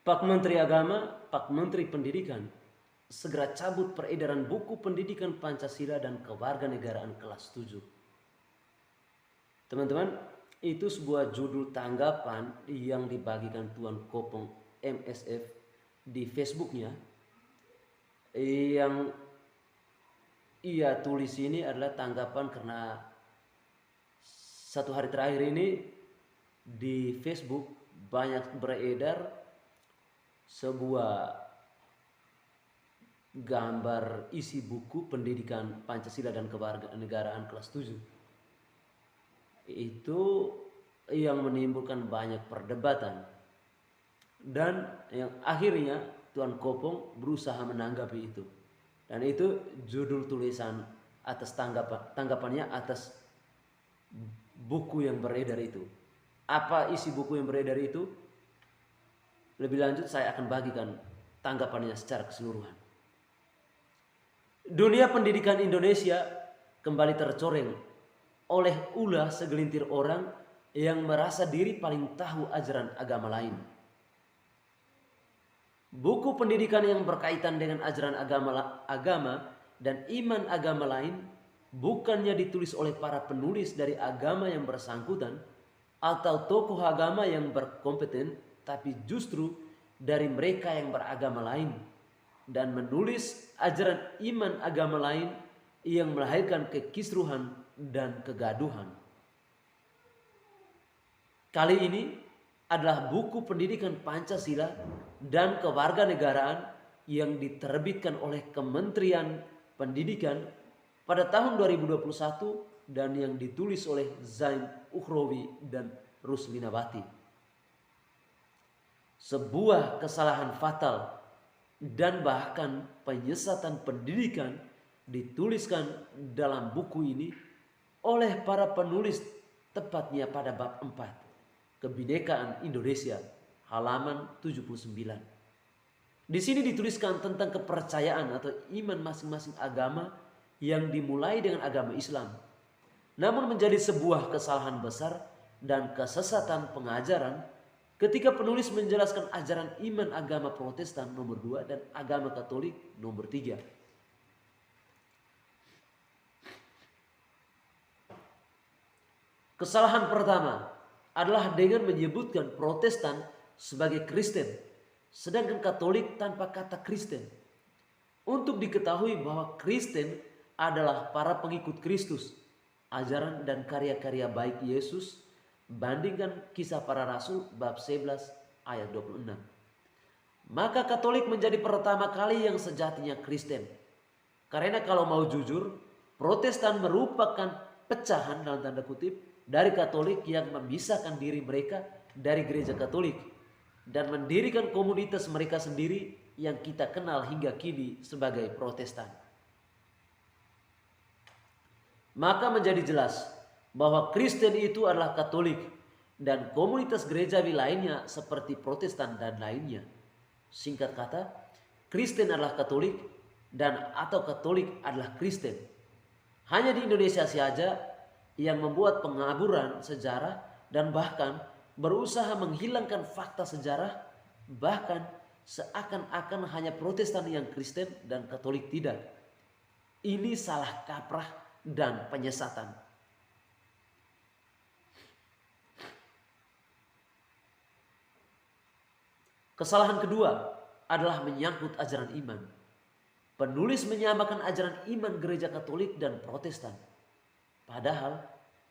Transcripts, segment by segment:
Pak Menteri Agama, Pak Menteri Pendidikan, segera cabut peredaran buku pendidikan Pancasila dan kewarganegaraan kelas 7. Teman-teman, itu sebuah judul tanggapan yang dibagikan Tuan Kopong MSF di Facebooknya. Yang ia tulis ini adalah tanggapan karena satu hari terakhir ini di Facebook banyak beredar sebuah gambar isi buku pendidikan Pancasila dan kewarganegaraan kelas 7. Itu yang menimbulkan banyak perdebatan. Dan yang akhirnya Tuan Kopong berusaha menanggapi itu. Dan itu judul tulisan atas tanggapannya atas buku yang beredar itu. Apa isi buku yang beredar itu? Lebih lanjut saya akan bagikan tanggapannya secara keseluruhan. Dunia pendidikan Indonesia kembali tercoreng oleh ulah segelintir orang yang merasa diri paling tahu ajaran agama lain. Buku pendidikan yang berkaitan dengan ajaran agama dan iman agama lain bukannya ditulis oleh para penulis dari agama yang bersangkutan atau tokoh agama yang berkompeten, tapi justru dari mereka yang beragama lain dan menulis ajaran iman agama lain yang melahirkan kekisruhan dan kegaduhan. Kali ini adalah buku pendidikan Pancasila dan kewarganegaraan yang diterbitkan oleh Kementerian Pendidikan pada tahun 2021 dan yang ditulis oleh Zain Ukhrawi dan Ruslinawati. Sebuah kesalahan fatal dan bahkan penyesatan pendidikan dituliskan dalam buku ini oleh para penulis, tepatnya pada bab 4. Kebinekaan Indonesia, halaman 79. Di sini dituliskan tentang kepercayaan atau iman masing-masing agama yang dimulai dengan agama Islam. Namun menjadi sebuah kesalahan besar dan kesesatan pengajaran ketika penulis menjelaskan ajaran iman agama Protestan nomor 2 dan agama Katolik nomor 3. Kesalahan pertama adalah dengan menyebutkan Protestan sebagai Kristen, sedangkan Katolik tanpa kata Kristen. Untuk diketahui bahwa Kristen adalah para pengikut Kristus, ajaran dan karya-karya baik Yesus, bandingkan Kisah Para Rasul bab 11 ayat 26. Maka Katolik menjadi pertama kali yang sejatinya Kristen. Karena kalau mau jujur, Protestan merupakan pecahan dalam tanda kutip dari Katolik yang memisahkan diri mereka dari gereja Katolik dan mendirikan komunitas mereka sendiri yang kita kenal hingga kini sebagai Protestan. Maka menjadi jelas bahwa Kristen itu adalah Katolik dan komunitas gerejawi lainnya seperti Protestan dan lainnya. Singkat kata, Kristen adalah Katolik dan atau Katolik adalah Kristen. Hanya di Indonesia saja yang membuat pengaburan sejarah dan bahkan berusaha menghilangkan fakta sejarah, bahkan seakan-akan hanya Protestan yang Kristen dan Katolik tidak. Ini salah kaprah dan penyesatan. Kesalahan kedua adalah menyangkut ajaran iman. Penulis menyamakan ajaran iman gereja Katolik dan Protestan. Padahal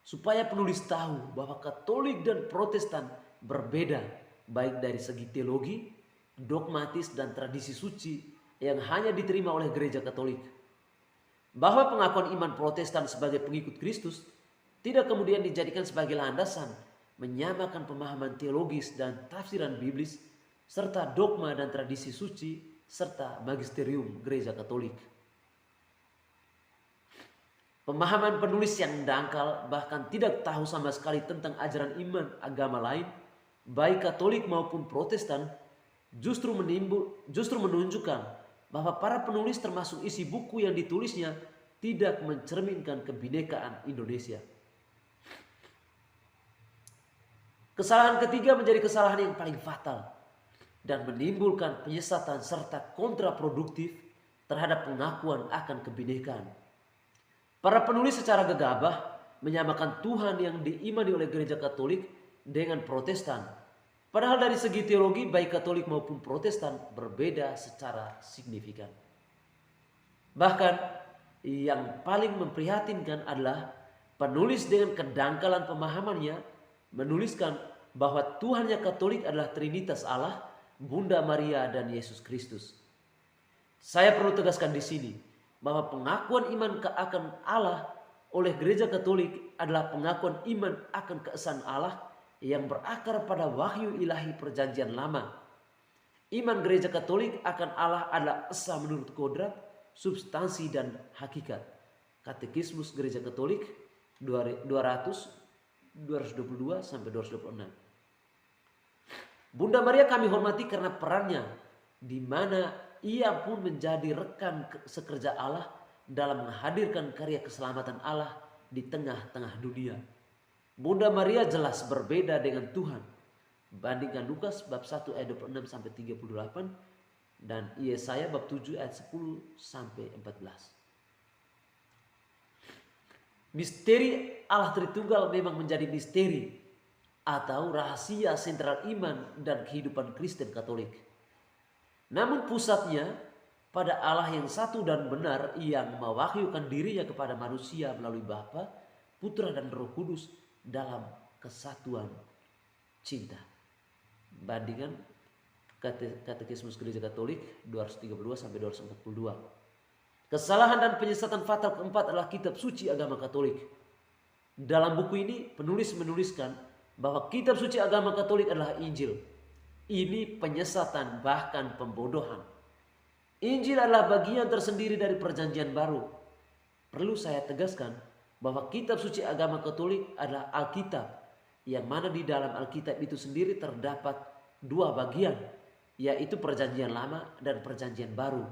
supaya penulis tahu bahwa Katolik dan Protestan berbeda baik dari segi teologi, dogmatis dan tradisi suci yang hanya diterima oleh gereja Katolik. Bahwa pengakuan iman Protestan sebagai pengikut Kristus tidak kemudian dijadikan sebagai landasan menyamakan pemahaman teologis dan tafsiran biblis serta dogma dan tradisi suci serta magisterium gereja Katolik. Pemahaman penulis yang dangkal bahkan tidak tahu sama sekali tentang ajaran iman agama lain, baik Katolik maupun Protestan, justru menunjukkan bahwa para penulis termasuk isi buku yang ditulisnya tidak mencerminkan kebinekaan Indonesia. Kesalahan ketiga menjadi kesalahan yang paling fatal. dan menimbulkan penyesatan serta kontraproduktif terhadap pengakuan akan kebinekaan. Para penulis secara gegabah menyamakan Tuhan yang diimani oleh gereja Katolik dengan Protestan. Padahal dari segi teologi baik Katolik maupun Protestan berbeda secara signifikan. Bahkan yang paling memprihatinkan adalah penulis dengan kedangkalan pemahamannya menuliskan bahwa Tuhannya Katolik adalah Trinitas Allah, Bunda Maria dan Yesus Kristus. Saya perlu tegaskan di sini bahwa pengakuan iman akan Allah oleh gereja Katolik adalah pengakuan iman akan keesaan Allah yang berakar pada wahyu ilahi perjanjian lama. Iman gereja Katolik akan Allah adalah esa menurut kodrat, substansi dan hakikat. Katekismus Gereja Katolik 222 sampai 226. Bunda Maria kami hormati karena perannya di mana ia pun menjadi rekan sekerja Allah dalam menghadirkan karya keselamatan Allah di tengah-tengah dunia. Bunda Maria jelas berbeda dengan Tuhan. Bandingkan Lukas bab 1 ayat 26 sampai 38 dan Yesaya bab 7 ayat 10 sampai 14. Misteri Allah Tritunggal memang menjadi misteri atau rahasia sentral iman dan kehidupan Kristen Katolik. Namun pusatnya pada Allah yang satu dan benar yang mewahyukan dirinya kepada manusia melalui Bapa, Putra dan Roh Kudus dalam kesatuan cinta. Bandingan Katekismus Gereja Katolik 232 sampai 242. Kesalahan dan penyesatan fatal keempat adalah kitab suci agama Katolik. Dalam buku ini penulis menuliskan bahwa kitab suci agama Katolik adalah Injil. Ini penyesatan bahkan pembodohan. Injil adalah bagian tersendiri dari perjanjian baru. Perlu saya tegaskan bahwa kitab suci agama Katolik adalah Alkitab, yang mana di dalam Alkitab itu sendiri terdapat dua bagian, yaitu perjanjian lama dan perjanjian baru.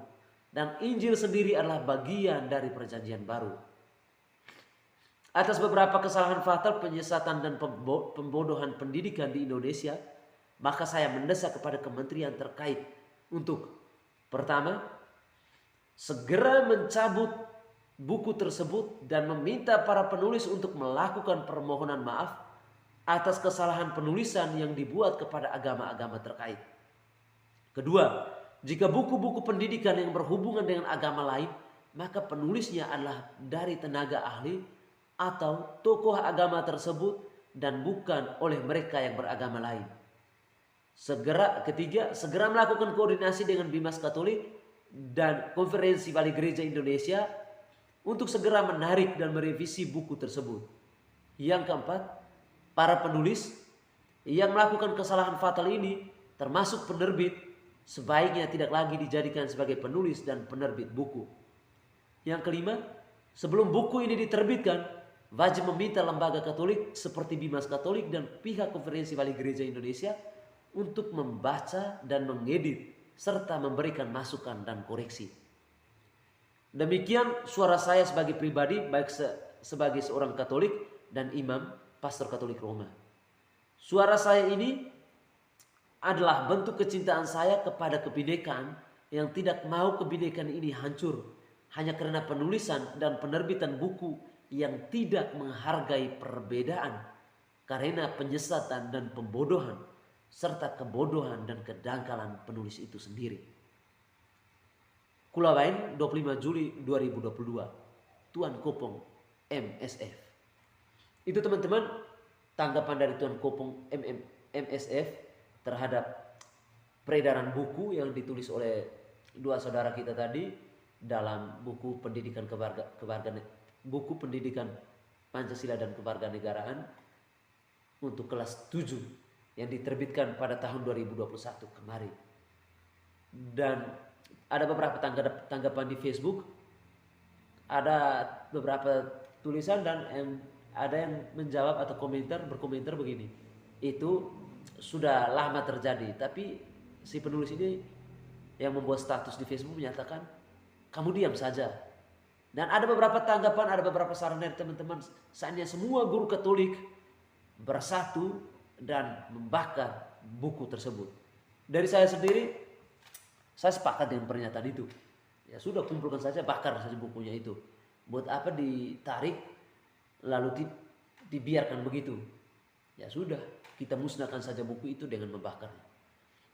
Dan Injil sendiri adalah bagian dari perjanjian baru. Atas beberapa kesalahan fatal, penyesatan dan pembodohan pendidikan di Indonesia, maka saya mendesak kepada kementerian terkait untuk pertama, segera mencabut buku tersebut dan meminta para penulis untuk melakukan permohonan maaf atas kesalahan penulisan yang dibuat kepada agama-agama terkait. Kedua, jika buku-buku pendidikan yang berhubungan dengan agama lain, maka penulisnya adalah dari tenaga ahli atau tokoh agama tersebut dan bukan oleh mereka yang beragama lain. Ketiga, segera melakukan koordinasi dengan Bimas Katolik dan Konferensi Wali Gereja Indonesia untuk segera menarik dan merevisi buku tersebut. Yang keempat, para penulis yang melakukan kesalahan fatal ini, termasuk penerbit, sebaiknya tidak lagi dijadikan sebagai penulis dan penerbit buku. Yang kelima, sebelum buku ini diterbitkan, wajib meminta lembaga Katolik seperti Bimas Katolik dan pihak Konferensi Wali Gereja Indonesia untuk membaca dan mengedit serta memberikan masukan dan koreksi. Demikian suara saya sebagai pribadi, baik sebagai seorang Katolik dan imam pastor Katolik Roma. Suara saya ini adalah bentuk kecintaan saya kepada kebinekaan yang tidak mau kebinekaan ini hancur hanya karena penulisan dan penerbitan buku yang tidak menghargai perbedaan karena penyesatan dan pembodohan serta kebodohan dan kedangkalan penulis itu sendiri. Kulawain 25 Juli 2022, Tuan Kopong MSF. Itu teman-teman tanggapan dari Tuan Kopong MSF terhadap peredaran buku yang ditulis oleh dua saudara kita tadi dalam buku pendidikan buku pendidikan Pancasila dan Kewarganegaraan untuk kelas 7 yang diterbitkan pada tahun 2021 kemarin. Dan ada beberapa tanggapan di Facebook, ada beberapa tulisan dan ada yang menjawab atau berkomentar begini. Itu sudah lama terjadi, tapi si penulis ini yang membuat status di Facebook menyatakan kamu diam saja. Dan ada beberapa tanggapan, ada beberapa saran dari teman-teman, seandainya semua guru Katolik bersatu dan membakar buku tersebut. Dari saya sendiri, saya sepakat dengan pernyataan itu. Ya sudah, kumpulkan saja, bakar saja bukunya itu. Buat apa ditarik lalu dibiarkan begitu? Ya sudah, kita musnahkan saja buku itu dengan membakarnya.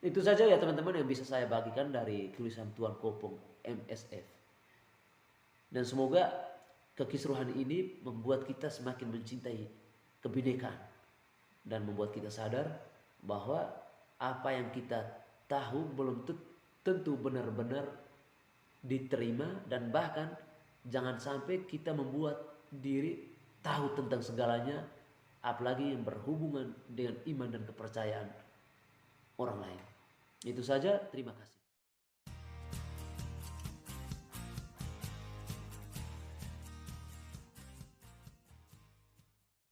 Itu saja ya teman-teman yang bisa saya bagikan dari tulisan Tuan Kopong MSF. Dan semoga kekisruhan ini membuat kita semakin mencintai kebinekaan dan membuat kita sadar bahwa apa yang kita tahu belum tentu benar-benar diterima, dan bahkan jangan sampai kita membuat diri tahu tentang segalanya, apalagi yang berhubungan dengan iman dan kepercayaan orang lain. Itu saja, terima kasih.